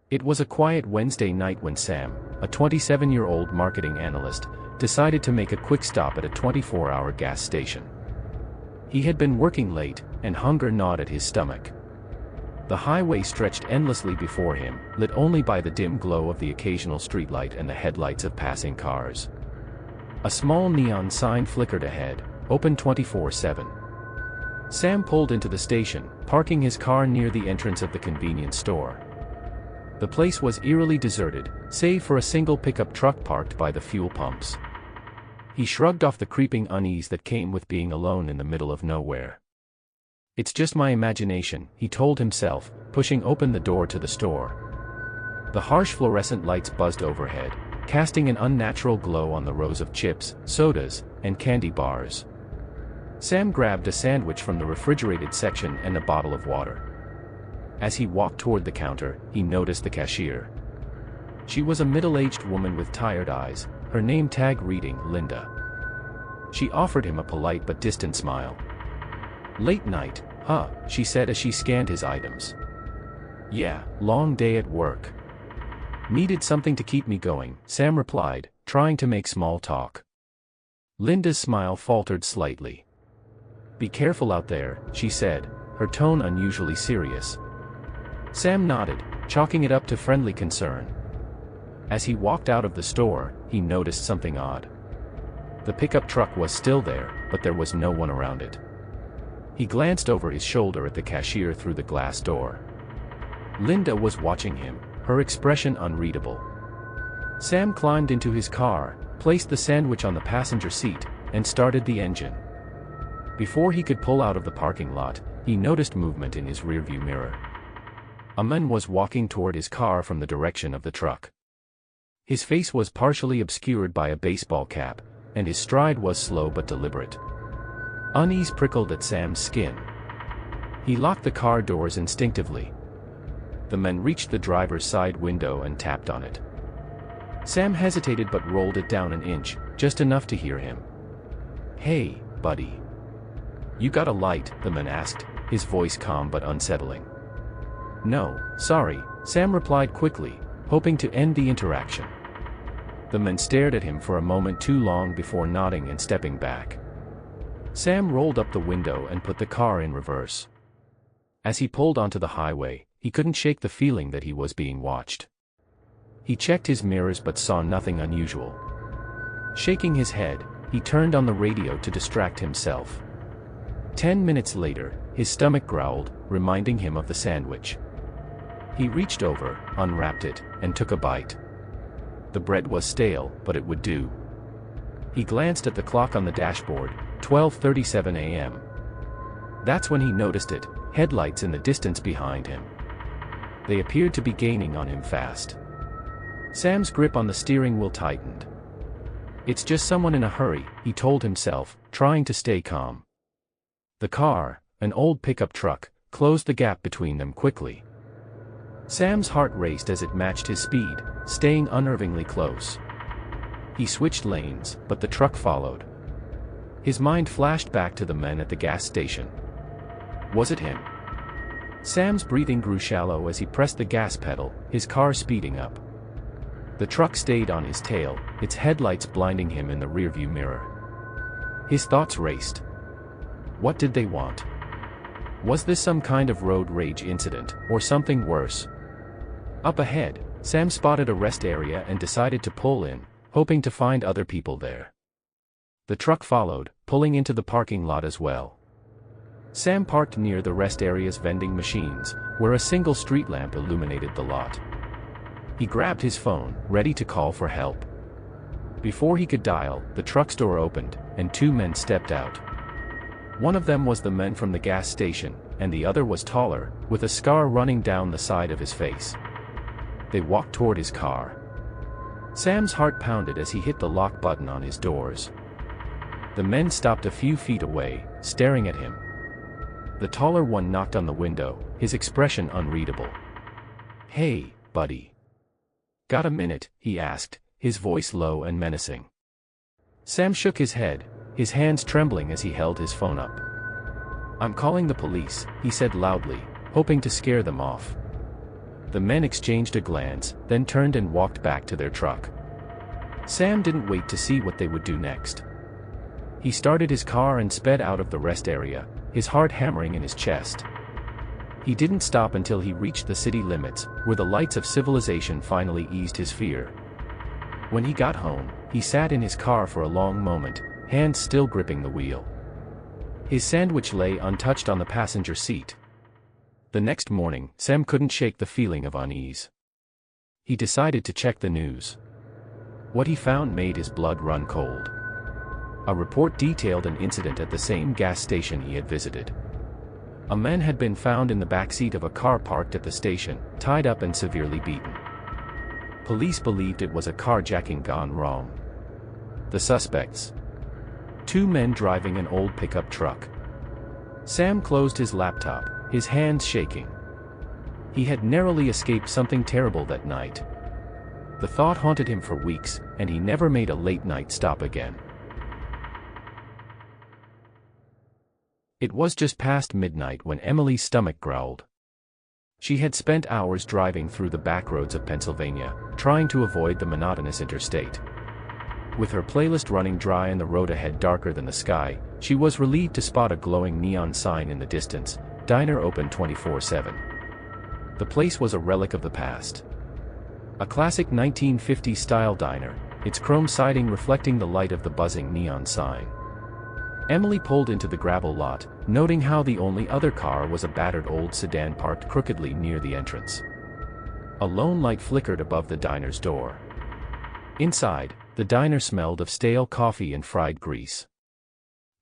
It was a quiet Wednesday night when Sam, a 27-year-old marketing analyst, decided to make a quick stop at a 24-hour gas station. He had been working late, and hunger gnawed at his stomach. The highway stretched endlessly before him, lit only by the dim glow of the occasional streetlight and the headlights of passing cars. A small neon sign flickered ahead, open 24/7. Sam pulled into the station, parking his car near the entrance of the convenience store. The place was eerily deserted, save for a single pickup truck parked by the fuel pumps. He shrugged off the creeping unease that came with being alone in the middle of nowhere. "It's just my imagination," he told himself, pushing open the door to the store. The harsh fluorescent lights buzzed overhead, casting an unnatural glow on the rows of chips, sodas, and candy bars. Sam grabbed a sandwich from the refrigerated section and a bottle of water. As he walked toward the counter, he noticed the cashier. She was a middle-aged woman with tired eyes, her name tag reading Linda. She offered him a polite but distant smile. "Late night, huh?" she said as she scanned his items. "Yeah, long day at work. Needed something to keep me going," Sam replied, trying to make small talk. Linda's smile faltered slightly. "Be careful out there," she said, her tone unusually serious. Sam nodded, chalking it up to friendly concern. As he walked out of the store, he noticed something odd. The pickup truck was still there, but there was no one around it. He glanced over his shoulder at the cashier through the glass door. Linda was watching him, her expression unreadable. Sam climbed into his car, placed the sandwich on the passenger seat, and started the engine. Before he could pull out of the parking lot, he noticed movement in his rearview mirror. A man was walking toward his car from the direction of the truck. His face was partially obscured by a baseball cap, and his stride was slow but deliberate. Unease prickled at Sam's skin. He locked the car doors instinctively. The man reached the driver's side window and tapped on it. Sam hesitated but rolled it down an inch, just enough to hear him. "Hey, buddy. You got a light?" the man asked, his voice calm but unsettling. "No, sorry," Sam replied quickly, hoping to end the interaction. The man stared at him for a moment too long before nodding and stepping back. Sam rolled up the window and put the car in reverse. As he pulled onto the highway, he couldn't shake the feeling that he was being watched. He checked his mirrors but saw nothing unusual. Shaking his head, he turned on the radio to distract himself. 10 minutes later, his stomach growled, reminding him of the sandwich. He reached over, unwrapped it, and took a bite. The bread was stale, but it would do. He glanced at the clock on the dashboard, 12:37 a.m. That's when he noticed it, headlights in the distance behind him. They appeared to be gaining on him fast. Sam's grip on the steering wheel tightened. "It's just someone in a hurry," he told himself, trying to stay calm. The car, an old pickup truck, closed the gap between them quickly. Sam's heart raced as it matched his speed, staying unnervingly close. He switched lanes, but the truck followed. His mind flashed back to the men at the gas station. Was it him? Sam's breathing grew shallow as he pressed the gas pedal, his car speeding up. The truck stayed on his tail, its headlights blinding him in the rearview mirror. His thoughts raced. What did they want? Was this some kind of road rage incident, or something worse? Up ahead, Sam spotted a rest area and decided to pull in, hoping to find other people there. The truck followed, pulling into the parking lot as well. Sam parked near the rest area's vending machines, where a single street lamp illuminated the lot. He grabbed his phone, ready to call for help. Before he could dial, the truck's door opened, and two men stepped out. One of them was the man from the gas station, and the other was taller, with a scar running down the side of his face. They walked toward his car. Sam's heart pounded as he hit the lock button on his doors. The men stopped a few feet away, staring at him. The taller one knocked on the window, his expression unreadable. "Hey, buddy. Got a minute?" he asked, his voice low and menacing. Sam shook his head, his hands trembling as he held his phone up. "I'm calling the police," he said loudly, hoping to scare them off. The men exchanged a glance, then turned and walked back to their truck. Sam didn't wait to see what they would do next. He started his car and sped out of the rest area, his heart hammering in his chest. He didn't stop until he reached the city limits, where the lights of civilization finally eased his fear. When he got home, he sat in his car for a long moment, hands still gripping the wheel. His sandwich lay untouched on the passenger seat. The next morning, Sam couldn't shake the feeling of unease. He decided to check the news. What he found made his blood run cold. A report detailed an incident at the same gas station he had visited. A man had been found in the backseat of a car parked at the station, tied up and severely beaten. Police believed it was a carjacking gone wrong. The suspects: 2 men driving an old pickup truck. Sam closed his laptop, his hands shaking. He had narrowly escaped something terrible that night. The thought haunted him for weeks, and he never made a late-night stop again. It was just past midnight when Emily's stomach growled. She had spent hours driving through the back roads of Pennsylvania, trying to avoid the monotonous interstate. With her playlist running dry and the road ahead darker than the sky, she was relieved to spot a glowing neon sign in the distance: "Diner open 24/7. The place was a relic of the past. A classic 1950s-style diner, its chrome siding reflecting the light of the buzzing neon sign. Emily pulled into the gravel lot, noting how the only other car was a battered old sedan parked crookedly near the entrance. A lone light flickered above the diner's door. Inside, the diner smelled of stale coffee and fried grease.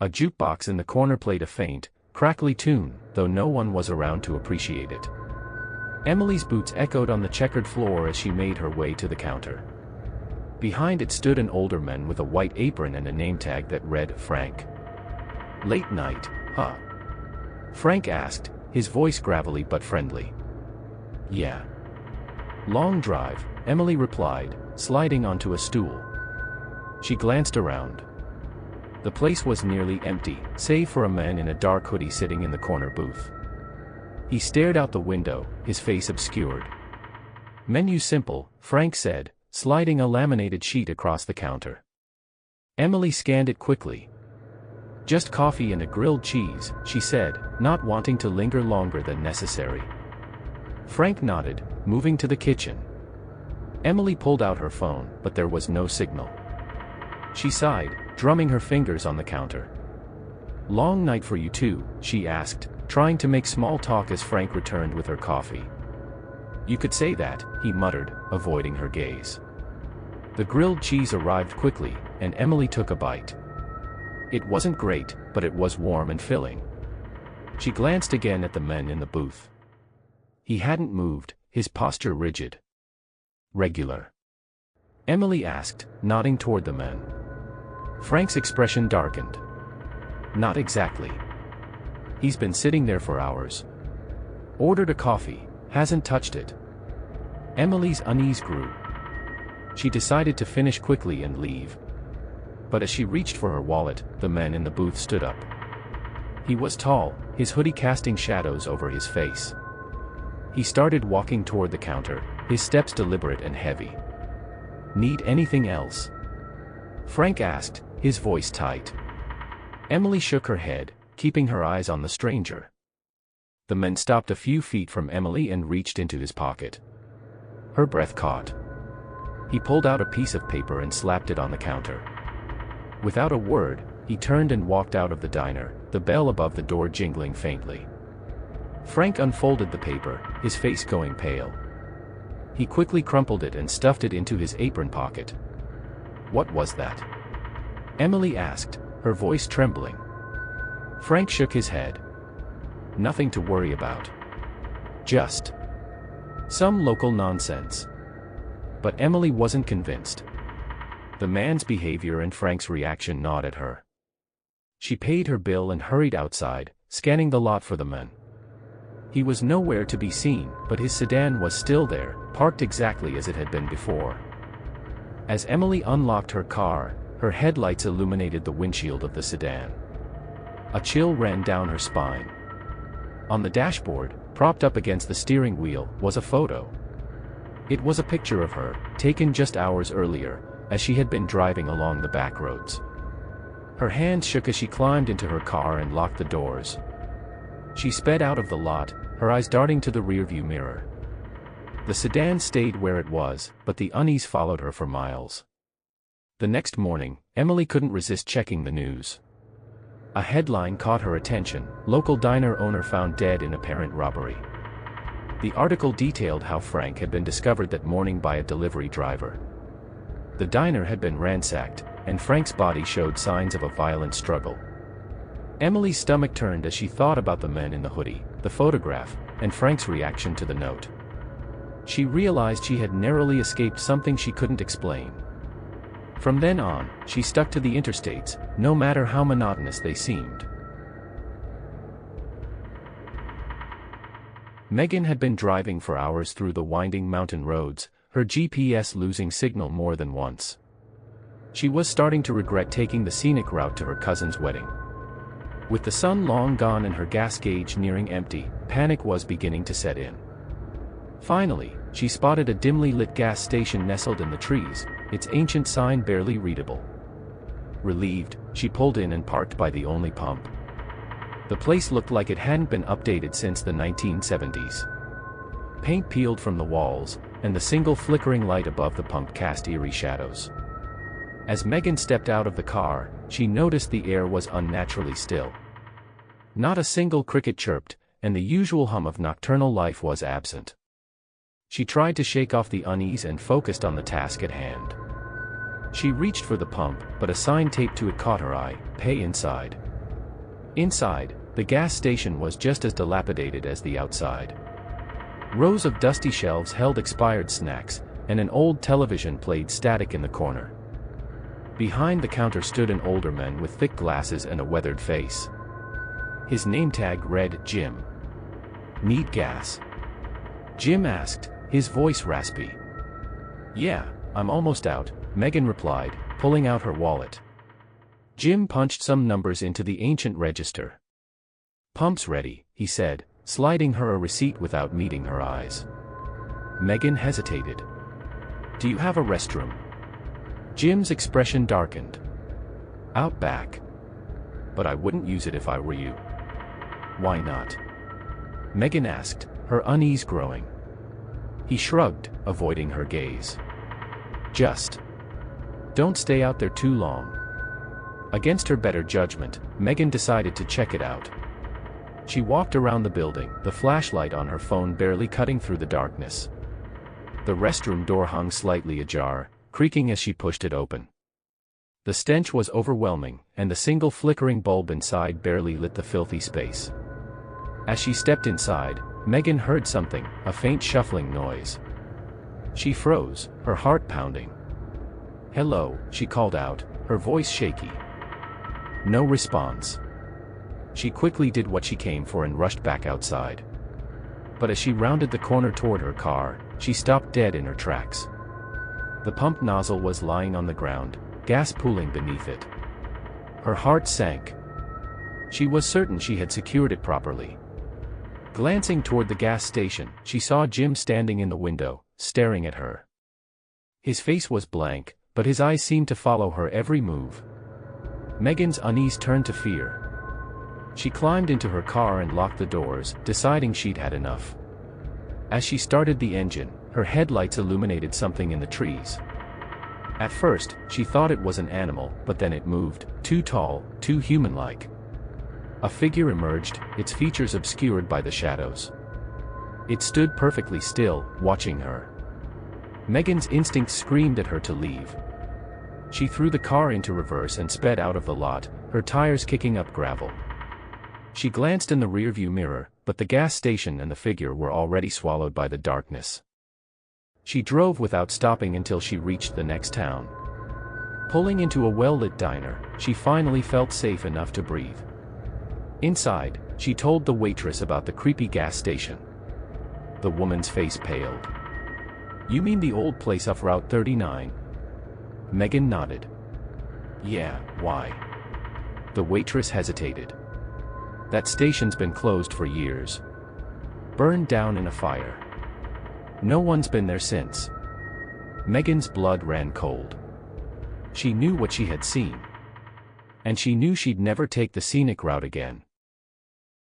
A jukebox in the corner played a faint, crackly tune, though no one was around to appreciate it. Emily's boots echoed on the checkered floor as she made her way to the counter. Behind it stood an older man with a white apron and a name tag that read Frank. "Late night, huh?" Frank asked, his voice gravelly but friendly. "Yeah." "Long drive," Emily replied, sliding onto a stool. She glanced around. The place was nearly empty, save for a man in a dark hoodie sitting in the corner booth. He stared out the window, his face obscured. "Menu simple," Frank said, sliding a laminated sheet across the counter. Emily scanned it quickly. "Just coffee and a grilled cheese," she said, not wanting to linger longer than necessary. Frank nodded, moving to the kitchen. Emily pulled out her phone, but there was no signal. She sighed, drumming her fingers on the counter. "Long night for you too," she asked, trying to make small talk as Frank returned with her coffee. "You could say that," he muttered, avoiding her gaze. The grilled cheese arrived quickly, and Emily took a bite. It wasn't great, but it was warm and filling. She glanced again at the man in the booth. He hadn't moved, his posture rigid. "Regular?" Emily asked, nodding toward the man. Frank's expression darkened. "Not exactly. He's been sitting there for hours. Ordered a coffee, hasn't touched it." Emily's unease grew. She decided to finish quickly and leave. But as she reached for her wallet, the man in the booth stood up. He was tall, his hoodie casting shadows over his face. He started walking toward the counter, his steps deliberate and heavy. "Need anything else?" Frank asked, his voice tight. Emily shook her head, keeping her eyes on the stranger. The man stopped a few feet from Emily and reached into his pocket. Her breath caught. He pulled out a piece of paper and slapped it on the counter. Without a word, he turned and walked out of the diner, the bell above the door jingling faintly. Frank unfolded the paper, his face going pale. He quickly crumpled it and stuffed it into his apron pocket. "What was that?" Emily asked, her voice trembling. Frank shook his head. "Nothing to worry about. Just some local nonsense." But Emily wasn't convinced. The man's behavior and Frank's reaction gnawed at her. She paid her bill and hurried outside, scanning the lot for the man. He was nowhere to be seen, but his sedan was still there, parked exactly as it had been before. As Emily unlocked her car, her headlights illuminated the windshield of the sedan. A chill ran down her spine. On the dashboard, propped up against the steering wheel, was a photo. It was a picture of her, taken just hours earlier, as she had been driving along the back roads. Her hands shook as she climbed into her car and locked the doors. She sped out of the lot, her eyes darting to the rearview mirror. The sedan stayed where it was, but the unease followed her for miles. The next morning, Emily couldn't resist checking the news. A headline caught her attention: local diner owner found dead in apparent robbery. The article detailed how Frank had been discovered that morning by a delivery driver. The diner had been ransacked, and Frank's body showed signs of a violent struggle. Emily's stomach turned as she thought about the men in the hoodie, the photograph, and Frank's reaction to the note. She realized she had narrowly escaped something she couldn't explain. From then on, she stuck to the interstates, no matter how monotonous they seemed. Megan had been driving for hours through the winding mountain roads, her GPS losing signal more than once. She was starting to regret taking the scenic route to her cousin's wedding. With the sun long gone and her gas gauge nearing empty, panic was beginning to set in. Finally, she spotted a dimly lit gas station nestled in the trees, its ancient sign barely readable. Relieved, she pulled in and parked by the only pump. The place looked like it hadn't been updated since the 1970s. Paint peeled from the walls, and the single flickering light above the pump cast eerie shadows. As Megan stepped out of the car, she noticed the air was unnaturally still. Not a single cricket chirped, and the usual hum of nocturnal life was absent. She tried to shake off the unease and focused on the task at hand. She reached for the pump, but a sign taped to it caught her eye: "Pay inside." Inside, the gas station was just as dilapidated as the outside. Rows of dusty shelves held expired snacks, and an old television played static in the corner. Behind the counter stood an older man with thick glasses and a weathered face. His name tag read Jim. "Need gas?" Jim asked, his voice raspy. "Yeah, I'm almost out," Megan replied, pulling out her wallet. Jim punched some numbers into the ancient register. "Pump's ready," he said, sliding her a receipt without meeting her eyes. Megan hesitated. "Do you have a restroom?" Jim's expression darkened. "Out back. But I wouldn't use it if I were you." "Why not?" Megan asked, her unease growing. He shrugged, avoiding her gaze. "Just don't stay out there too long." Against her better judgment, Megan decided to check it out. She walked around the building, the flashlight on her phone barely cutting through the darkness. The restroom door hung slightly ajar, creaking as she pushed it open. The stench was overwhelming, and the single flickering bulb inside barely lit the filthy space. As she stepped inside, Megan heard something, a faint shuffling noise. She froze, her heart pounding. "Hello," she called out, her voice shaky. No response. She quickly did what she came for and rushed back outside. But as she rounded the corner toward her car, she stopped dead in her tracks. The pump nozzle was lying on the ground, gas pooling beneath it. Her heart sank. She was certain she had secured it properly. Glancing toward the gas station, she saw Jim standing in the window, staring at her. His face was blank, but his eyes seemed to follow her every move. Megan's unease turned to fear. She climbed into her car and locked the doors, deciding she'd had enough. As she started the engine, her headlights illuminated something in the trees. At first, she thought it was an animal, but then it moved, too tall, too human-like. A figure emerged, its features obscured by the shadows. It stood perfectly still, watching her. Megan's instinct screamed at her to leave. She threw the car into reverse and sped out of the lot, her tires kicking up gravel. She glanced in the rearview mirror, but the gas station and the figure were already swallowed by the darkness. She drove without stopping until she reached the next town. Pulling into a well-lit diner, she finally felt safe enough to breathe. Inside, she told the waitress about the creepy gas station. The woman's face paled. "You mean the old place off Route 39? Megan nodded. "Yeah, why?" The waitress hesitated. "That station's been closed for years." burned down in a fire. No one's been there since. Megan's blood ran cold. She knew what she had seen. And she knew she'd never take the scenic route again.